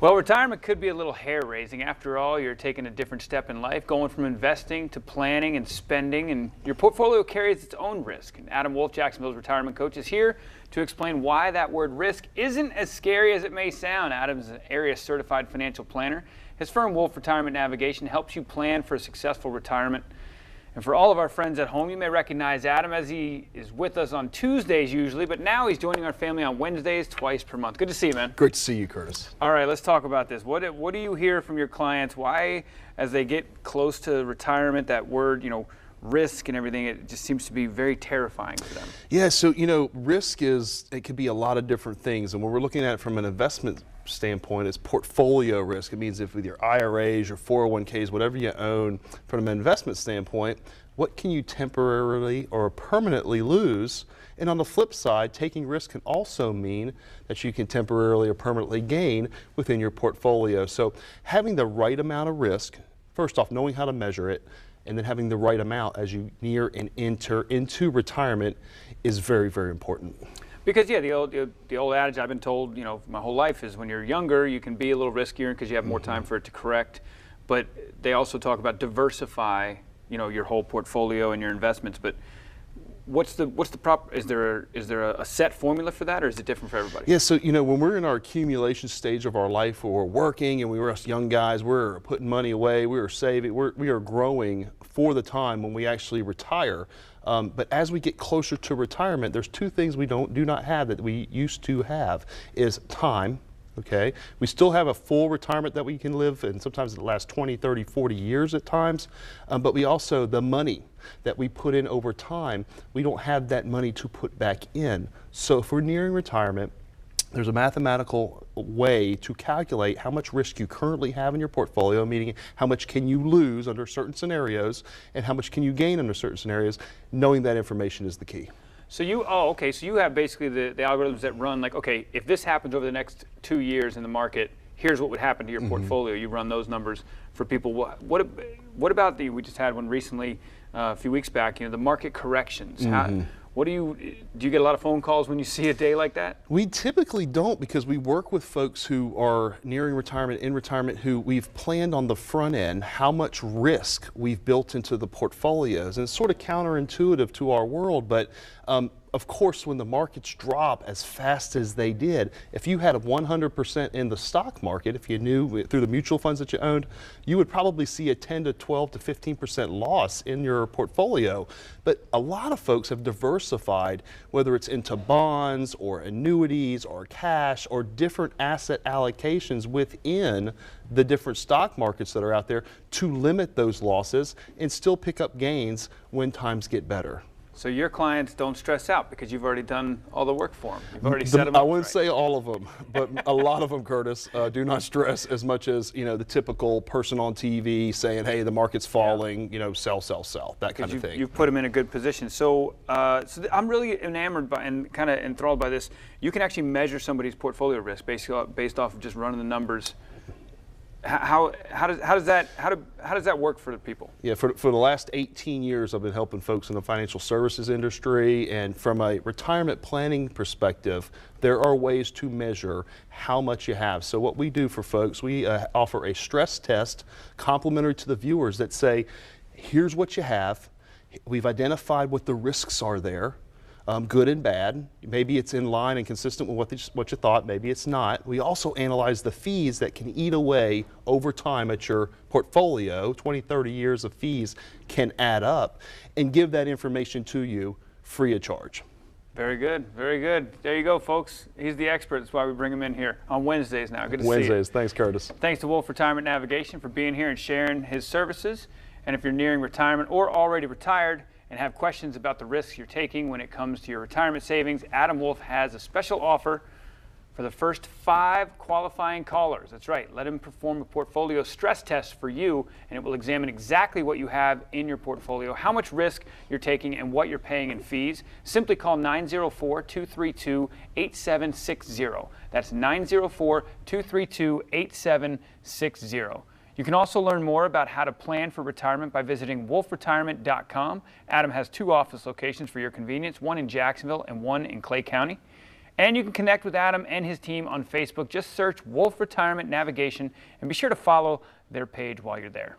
Well, retirement could be a little hair-raising. After all, you're taking a different step in life, going from investing to planning and spending, and your portfolio carries its own risk. And Adam Wolf, Jacksonville's retirement coach, is here to explain why that word risk isn't as scary as it may sound. Adam's an area certified financial planner. His firm, Wolf Retirement Navigation, helps you plan for a successful retirement. And for all of our friends at home, you may recognize Adam as he is with us on Tuesdays usually, but now he's joining our family on Wednesdays twice per month. Good to see you, man. Great to see you, Curtis. All right, let's talk about this. What do you hear from your clients? Why, as they get close to retirement, that word, risk and everything, it just seems to be very terrifying to them? Yeah, so, risk it could be a lot of different things. And when we're looking at it from an investment standpoint, it's portfolio risk. It means if with your IRAs, your 401ks, whatever you own, from an investment standpoint, what can you temporarily or permanently lose? And on the flip side, taking risk can also mean that you can temporarily or permanently gain within your portfolio. So having the right amount of risk, first off, knowing how to measure it, and then having the right amount as you near and enter into retirement is very, very important. Because the old adage I've been told, my whole life is when you're younger, you can be a little riskier because you have more time for it to correct. But they also talk about diversify, your whole portfolio and your investments. But what's the proper? Is there a set formula for that, or is it different for everybody? Yeah. So when we're in our accumulation stage of our life, where we're working and we were us young guys, we're putting money away, we are saving, we are growing for the time when we actually retire. But as we get closer to retirement, there's two things we do not have that we used to have is time. Okay, we still have a full retirement that we can live, and sometimes it lasts 20, 30, 40 years at times. But we also, the money that we put in over time, we don't have that money to put back in. So if we're nearing retirement, there's a mathematical way to calculate how much risk you currently have in your portfolio, meaning how much can you lose under certain scenarios and how much can you gain under certain scenarios. Knowing that information is the key. So so you have basically the algorithms that run like, okay, if this happens over the next 2 years in the market, here's what would happen to your portfolio. You run those numbers for people. What about we just had one recently, a few weeks back, the market corrections. Do you get a lot of phone calls when you see a day like that? We typically don't, because we work with folks who are nearing retirement, in retirement, who we've planned on the front end how much risk we've built into the portfolios. And it's sort of counterintuitive to our world, but of course, when the markets drop as fast as they did, if you had 100% in the stock market, if you knew through the mutual funds that you owned, you would probably see a 10 to 12 to 15% loss in your portfolio. But a lot of folks have diversified, whether it's into bonds or annuities or cash or different asset allocations within the different stock markets that are out there to limit those losses and still pick up gains when times get better. So your clients don't stress out because you've already done all the work for them. You've already set them up. I wouldn't say all of them, but a lot of them, Curtis, do not stress as much as the typical person on TV saying, "Hey, the market's falling, sell, sell, sell," that kind of thing. You've put them in a good position. So, I'm really enamored by and kind of enthralled by this. You can actually measure somebody's portfolio risk based off of just running the numbers. How does that work for the people? Yeah, for the last 18 years, I've been helping folks in the financial services industry, and from a retirement planning perspective, there are ways to measure how much you have. So what we do for folks, we offer a stress test complimentary to the viewers that say, here's what you have. We've identified what the risks are there. Good and bad. Maybe it's in line and consistent with what you thought, maybe it's not. We also analyze the fees that can eat away over time at your portfolio. 20, 30 years of fees can add up, and give that information to you free of charge. Very good, very good. There you go, folks. He's the expert. That's why we bring him in here on Wednesdays now. Good to see you. Wednesdays. Thanks, Curtis. Thanks to Wolf Retirement Navigation for being here and sharing his services. And if you're nearing retirement or already retired and have questions about the risks you're taking when it comes to your retirement savings, Adam Wolf has a special offer for the first 5 qualifying callers. That's right, let him perform a portfolio stress test for you, and it will examine exactly what you have in your portfolio, how much risk you're taking, and what you're paying in fees. Simply call 904-232-8760. That's 904-232-8760. You can also learn more about how to plan for retirement by visiting wolfretirement.com. Adam has 2 office locations for your convenience, one in Jacksonville and one in Clay County. And you can connect with Adam and his team on Facebook. Just search Wolf Retirement Navigation and be sure to follow their page while you're there.